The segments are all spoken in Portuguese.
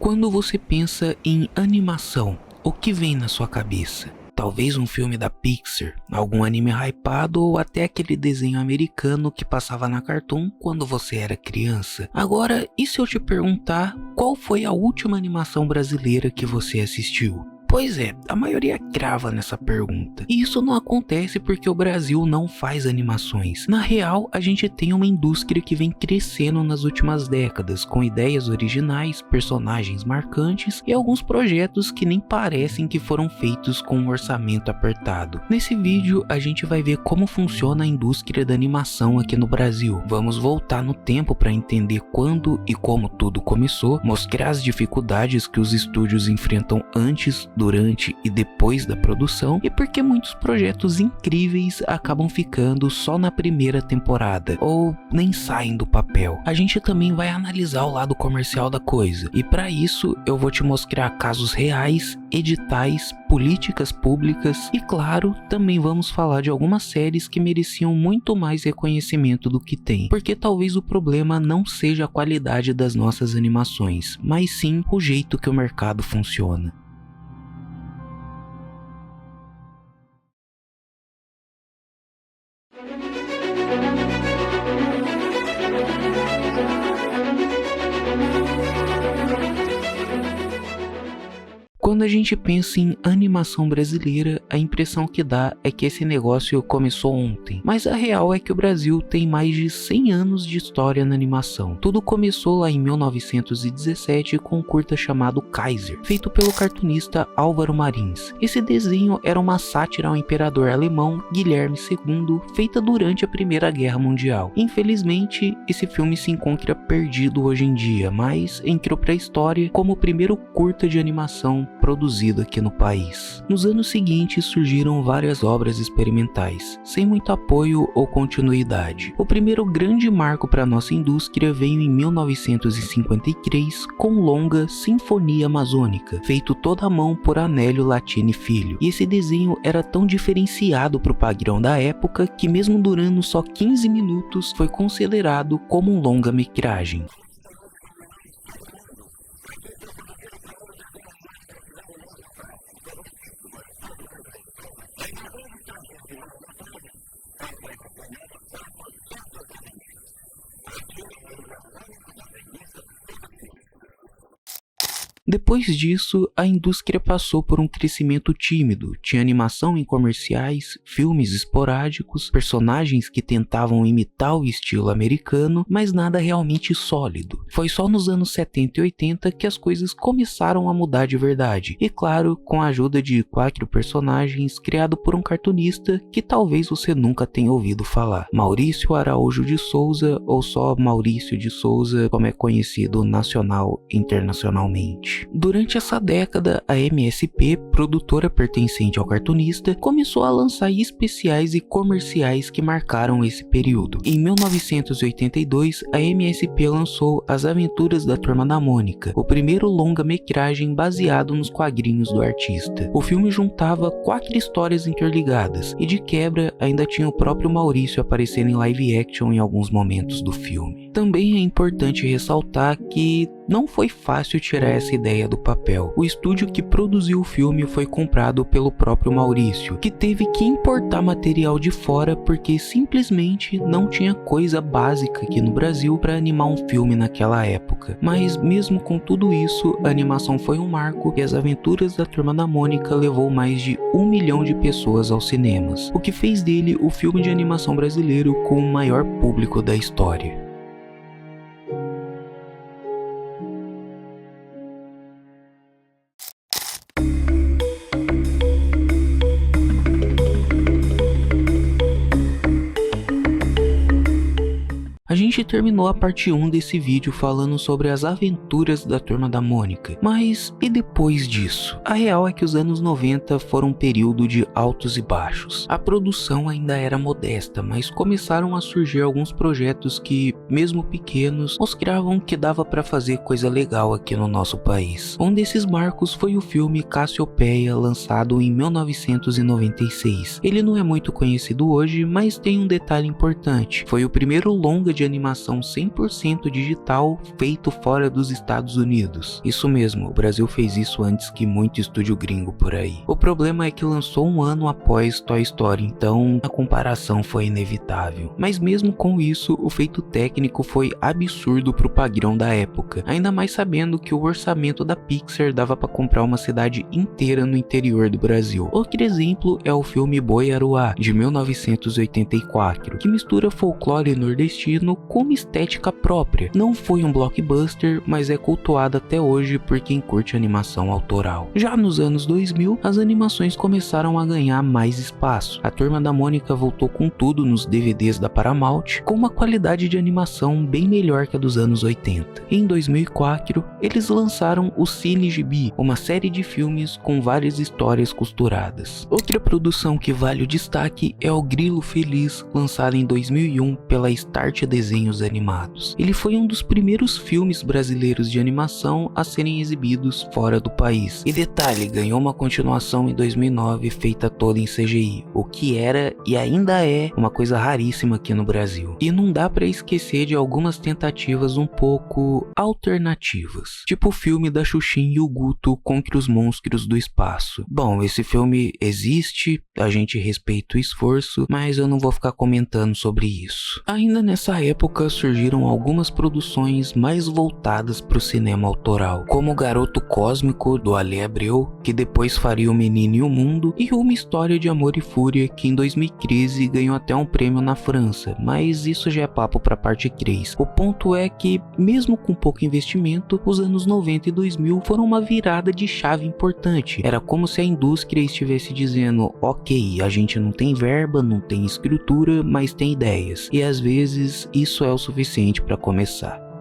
Quando você pensa em animação, o que vem na sua cabeça? Talvez um filme da Pixar, algum anime hypado ou até aquele desenho americano que passava na Cartoon quando você era criança. Agora, e se eu te perguntar qual foi a última animação brasileira que você assistiu? Pois é, a maioria crava nessa pergunta. E isso não acontece porque o Brasil não faz animações. Na real, a gente tem uma indústria que vem crescendo nas últimas décadas, com ideias originais, personagens marcantes e alguns projetos que nem parecem que foram feitos com um orçamento apertado. Nesse vídeo, a gente vai ver como funciona a indústria da animação aqui no Brasil. Vamos voltar no tempo para entender quando e como tudo começou, mostrar as dificuldades que os estúdios enfrentam antes, durante e depois da produção e porque muitos projetos incríveis acabam ficando só na primeira temporada ou nem saem do papel. A gente também vai analisar o lado comercial da coisa e para isso eu vou te mostrar casos reais, editais, políticas públicas e claro, também vamos falar de algumas séries que mereciam muito mais reconhecimento do que tem, porque talvez o problema não seja a qualidade das nossas animações, mas sim o jeito que o mercado funciona. Quando a gente pensa em animação brasileira, a impressão que dá é que esse negócio começou ontem. Mas a real é que o Brasil tem mais de 100 anos de história na animação. Tudo começou lá em 1917 com um curta chamado Kaiser, feito pelo cartunista Álvaro Marins. Esse desenho era uma sátira ao imperador alemão Guilherme II, feita durante a Primeira Guerra Mundial. Infelizmente, esse filme se encontra perdido hoje em dia, mas entrou para a história como o primeiro curta de animação produzido aqui no país. Nos anos seguintes surgiram várias obras experimentais, sem muito apoio ou continuidade. O primeiro grande marco para nossa indústria veio em 1953 com o longa Sinfonia Amazônica, feito toda à mão por Anélio Latini Filho. E esse desenho era tão diferenciado para o padrão da época que mesmo durando só 15 minutos foi considerado como um longa-metragem. Depois disso, a indústria passou por um crescimento tímido. Tinha animação em comerciais, filmes esporádicos, personagens que tentavam imitar o estilo americano, mas nada realmente sólido. Foi só nos anos 70 e 80 que as coisas começaram a mudar de verdade. E claro, com a ajuda de 4 personagens criados por um cartunista que talvez você nunca tenha ouvido falar. Maurício Araújo de Souza, ou só Maurício de Souza, como é conhecido nacional e internacionalmente. Durante essa década, a MSP, produtora pertencente ao cartunista, começou a lançar especiais e comerciais que marcaram esse período. Em 1982, a MSP lançou As Aventuras da Turma da Mônica, o primeiro longa-metragem baseado nos quadrinhos do artista. O filme juntava 4 histórias interligadas, e de quebra ainda tinha o próprio Maurício aparecendo em live action em alguns momentos do filme. Também é importante ressaltar que não foi fácil tirar essa ideia do papel. O estúdio que produziu o filme foi comprado pelo próprio Maurício, que teve que importar material de fora porque simplesmente não tinha coisa básica aqui no Brasil para animar um filme naquela época. Mas mesmo com tudo isso, a animação foi um marco e As Aventuras da Turma da Mônica levou mais de 1 milhão de pessoas aos cinemas, o que fez dele o filme de animação brasileiro com o maior público da história. A gente terminou a parte 1 desse vídeo falando sobre as aventuras da Turma da Mônica, mas e depois disso? A real é que os anos 90 foram um período de altos e baixos. A produção ainda era modesta, mas começaram a surgir alguns projetos que, mesmo pequenos, mostravam que dava para fazer coisa legal aqui no nosso país. Um desses marcos foi o filme Cassiopeia, lançado em 1996. Ele não é muito conhecido hoje, mas tem um detalhe importante. Foi o primeiro longa de de animação 100% digital feito fora dos Estados Unidos. Isso mesmo, o Brasil fez isso antes que muito estúdio gringo por aí. O problema é que lançou um ano após Toy Story, então a comparação foi inevitável. Mas mesmo com isso, o feito técnico foi absurdo pro padrão da época, ainda mais sabendo que o orçamento da Pixar dava para comprar uma cidade inteira no interior do Brasil. Outro exemplo é o filme Boi Aruá, de 1984, que mistura folclore nordestino com uma estética própria. Não foi um blockbuster, mas é cultuado até hoje por quem curte animação autoral. Já nos anos 2000, as animações começaram a ganhar mais espaço. A Turma da Mônica voltou com tudo nos DVDs da Paramount, com uma qualidade de animação bem melhor que a dos anos 80. Em 2004, eles lançaram o Cine Gibi, uma série de filmes com várias histórias costuradas. Outra produção que vale o destaque é o Grilo Feliz, lançado em 2001 pela Start Desenhos Animados. Ele foi um dos primeiros filmes brasileiros de animação a serem exibidos fora do país. E detalhe, ganhou uma continuação em 2009 feita toda em CGI, o que era e ainda é uma coisa raríssima aqui no Brasil. E não dá pra esquecer de algumas tentativas um pouco alternativas, tipo o filme da Xuxin e o Guto contra os monstros do espaço. Bom, esse filme existe, a gente respeita o esforço, mas eu não vou ficar comentando sobre isso. Ainda nessa época surgiram algumas produções mais voltadas para o cinema autoral, como Garoto Cósmico, do Ale Abreu, que depois faria O Menino e o Mundo, e Uma História de Amor e Fúria, que em 2013 ganhou até um prêmio na França, mas isso já é papo para parte 3. O ponto é que, mesmo com pouco investimento, os anos 90 e 2000 foram uma virada de chave importante. Era como se a indústria estivesse dizendo: ok, a gente não tem verba, não tem estrutura, mas tem ideias. E às vezes isso é o suficiente para começar.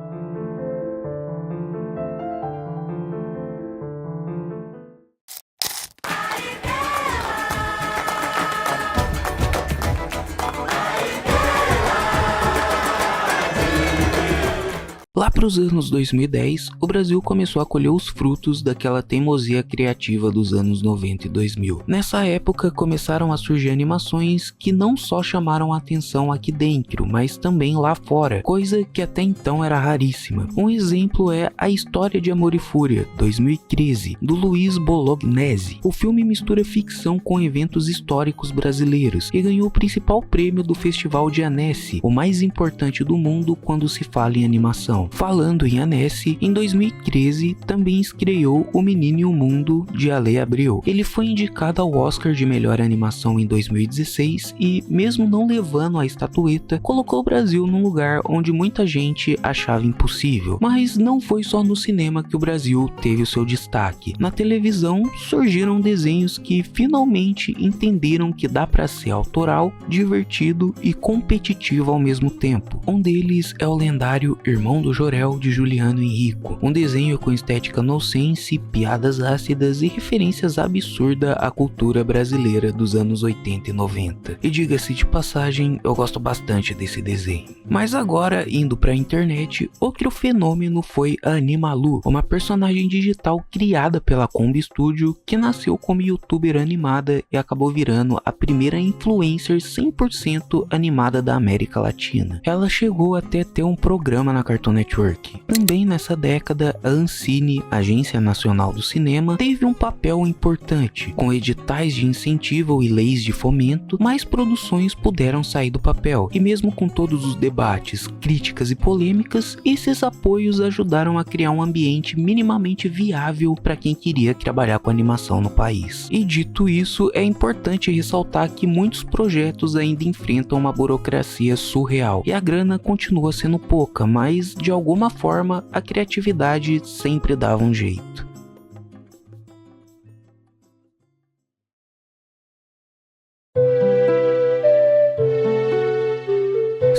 Lá para os anos 2010, o Brasil começou a colher os frutos daquela teimosia criativa dos anos 90 e 2000. Nessa época começaram a surgir animações que não só chamaram a atenção aqui dentro, mas também lá fora, coisa que até então era raríssima. Um exemplo é A História de Amor e Fúria, 2013, do Luiz Bolognese. O filme mistura ficção com eventos históricos brasileiros e ganhou o principal prêmio do Festival de Annecy, o mais importante do mundo quando se fala em animação. Falando em Annecy, em 2013 também estreou O Menino e o Mundo, de Ale Abreu. Ele foi indicado ao Oscar de melhor animação em 2016 e, mesmo não levando a estatueta, colocou o Brasil num lugar onde muita gente achava impossível. Mas não foi só no cinema que o Brasil teve o seu destaque. Na televisão surgiram desenhos que finalmente entenderam que dá pra ser autoral, divertido e competitivo ao mesmo tempo. Um deles é o lendário Irmão do Jorel, de Juliano Henrico, um desenho com estética nonsense, piadas ácidas e referências absurdas à cultura brasileira dos anos 80 e 90. E diga-se de passagem, eu gosto bastante desse desenho. Mas agora, indo pra internet, outro fenômeno foi a Animalu, uma personagem digital criada pela Kombi Studio, que nasceu como youtuber animada e acabou virando a primeira influencer 100% animada da América Latina. Ela chegou até ter um programa na Cartoon Network. Também nessa década, a Ancine, Agência Nacional do Cinema, teve um papel importante. Com editais de incentivo e leis de fomento, mais produções puderam sair do papel. E mesmo com todos os debates, críticas e polêmicas, esses apoios ajudaram a criar um ambiente minimamente viável para quem queria trabalhar com animação no país. E dito isso, é importante ressaltar que muitos projetos ainda enfrentam uma burocracia surreal. E a grana continua sendo pouca, mas de alguma forma a criatividade sempre dava um jeito.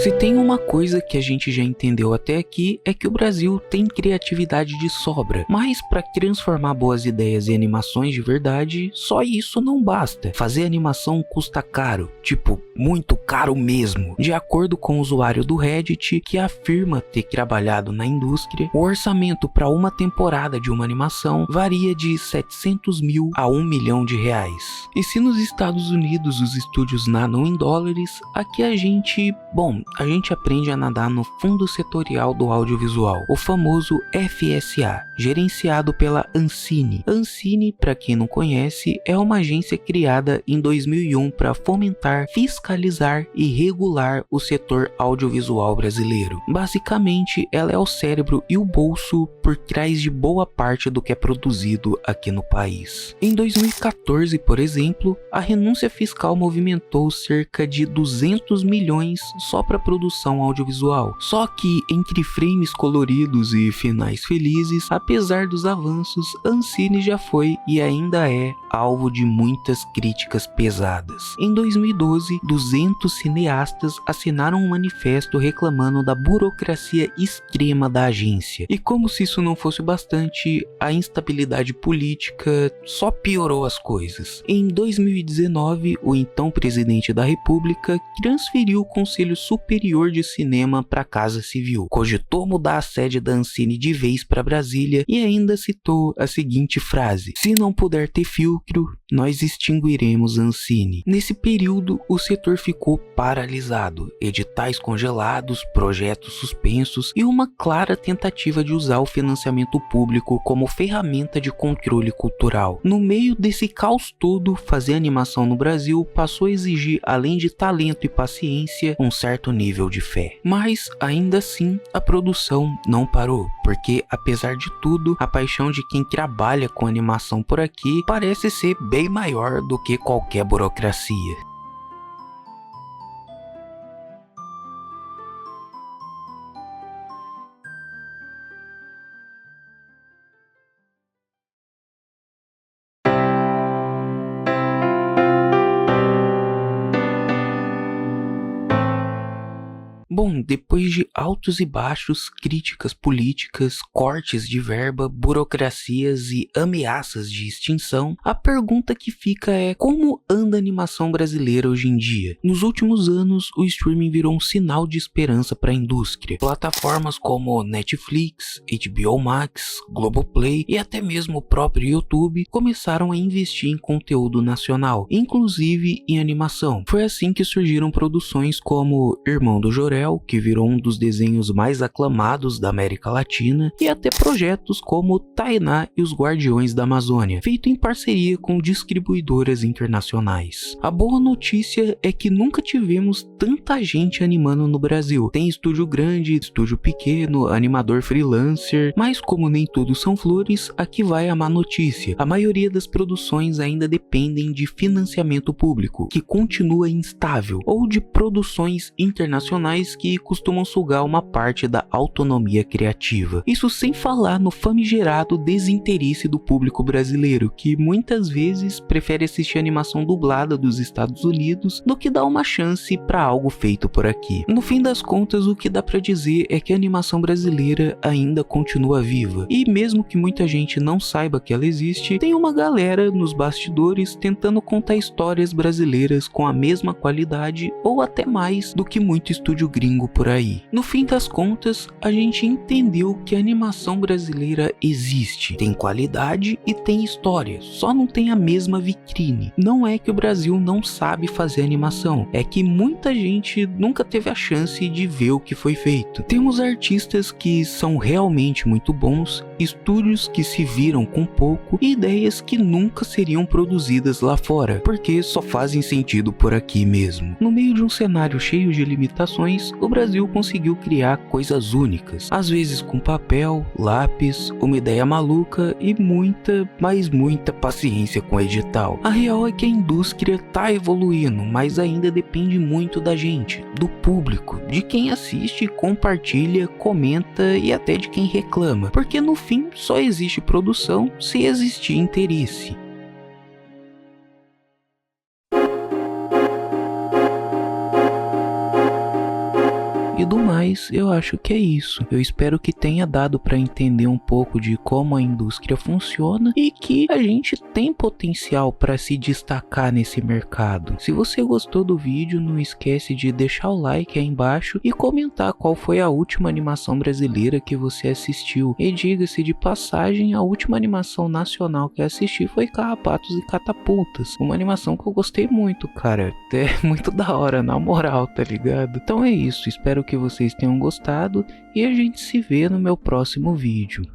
Se tem uma coisa que a gente já entendeu até aqui, é que o Brasil tem criatividade de sobra, mas para transformar boas ideias em animações de verdade, só isso não basta. Fazer animação custa caro, tipo, muito caro mesmo. De acordo com o usuário do Reddit, que afirma ter trabalhado na indústria, o orçamento para uma temporada de uma animação varia de 700 mil a 1 milhão de reais. E se nos Estados Unidos os estúdios nadam em dólares, aqui a gente aprende a nadar no Fundo Setorial do Audiovisual, o famoso FSA, gerenciado pela Ancine. A Ancine, para quem não conhece, é uma agência criada em 2001 para fomentar, fiscalizar e regular o setor audiovisual brasileiro. Basicamente, ela é o cérebro e o bolso por trás de boa parte do que é produzido aqui no país. Em 2014, por exemplo, a renúncia fiscal movimentou cerca de 200 milhões só para produção audiovisual. Só que entre frames coloridos e finais felizes, apesar dos avanços, a Ancine já foi e ainda é alvo de muitas críticas pesadas. Em 2012, 200 cineastas assinaram um manifesto reclamando da burocracia extrema da agência. E como se isso não fosse bastante, a instabilidade política só piorou as coisas. Em 2019, o então presidente da República transferiu o Conselho Superior de Cinema para a Casa Civil, cogitou mudar a sede da Ancine de vez para Brasília e ainda citou a seguinte frase: "Se não puder ter filtro, nós extinguiremos a Ancine". Nesse período, o setor ficou paralisado, editais congelados, projetos suspensos e uma clara tentativa de usar o financiamento público como ferramenta de controle cultural. No meio desse caos todo, fazer animação no Brasil passou a exigir, além de talento e paciência, um certo nível de fé. Mas, ainda assim, a produção não parou, porque, apesar de tudo, a paixão de quem trabalha com animação por aqui parece ser bem maior do que qualquer burocracia. Bom, depois de altos e baixos, críticas políticas, cortes de verba, burocracias e ameaças de extinção, a pergunta que fica é: como anda a animação brasileira hoje em dia? Nos últimos anos, o streaming virou um sinal de esperança para a indústria. Plataformas como Netflix, HBO Max, Globoplay e até mesmo o próprio YouTube começaram a investir em conteúdo nacional, inclusive em animação. Foi assim que surgiram produções como Irmão do Jorel, que virou um dos desenhos mais aclamados da América Latina, e até projetos como Tainá e os Guardiões da Amazônia, feito em parceria com distribuidoras internacionais. A boa notícia é que nunca tivemos tanta gente animando no Brasil. Tem estúdio grande, estúdio pequeno, animador freelancer, mas como nem tudo são flores, aqui vai a má notícia. A maioria das produções ainda dependem de financiamento público, que continua instável, ou de produções internacionais que costumam sugar uma parte da autonomia criativa. Isso sem falar no famigerado desinteresse do público brasileiro, que muitas vezes prefere assistir animação dublada dos Estados Unidos do que dar uma chance para algo feito por aqui. No fim das contas, o que dá para dizer é que a animação brasileira ainda continua viva, e mesmo que muita gente não saiba que ela existe, tem uma galera nos bastidores tentando contar histórias brasileiras com a mesma qualidade ou até mais do que muito estúdio gringo por aí. No fim das contas, a gente entendeu que a animação brasileira existe, tem qualidade e tem história, só não tem a mesma vitrine. Não é que o Brasil não sabe fazer animação, é que muita gente nunca teve a chance de ver o que foi feito. Temos artistas que são realmente muito bons, estúdios que se viram com pouco e ideias que nunca seriam produzidas lá fora, porque só fazem sentido por aqui mesmo. No meio de um cenário cheio de limitações, o Brasil conseguiu criar coisas únicas, às vezes com papel, lápis, uma ideia maluca e muita, mas muita paciência com o edital. A real é que a indústria tá evoluindo, mas ainda depende muito da gente, do público, de quem assiste, compartilha, comenta e até de quem reclama, porque no fim só existe produção se existir interesse. E do mais, Mas eu acho que é isso. Eu espero que tenha dado para entender um pouco de como a indústria funciona e que a gente tem potencial para se destacar nesse mercado. Se você gostou do vídeo, não esquece de deixar o like aí embaixo e comentar qual foi a última animação brasileira que você assistiu. E diga-se de passagem, a última animação nacional que eu assisti foi Carrapatos e Catapultas. Uma animação que eu gostei muito, cara. É muito da hora, na moral, tá ligado? Então é isso, espero que vocês tenham gostado e a gente se vê no meu próximo vídeo.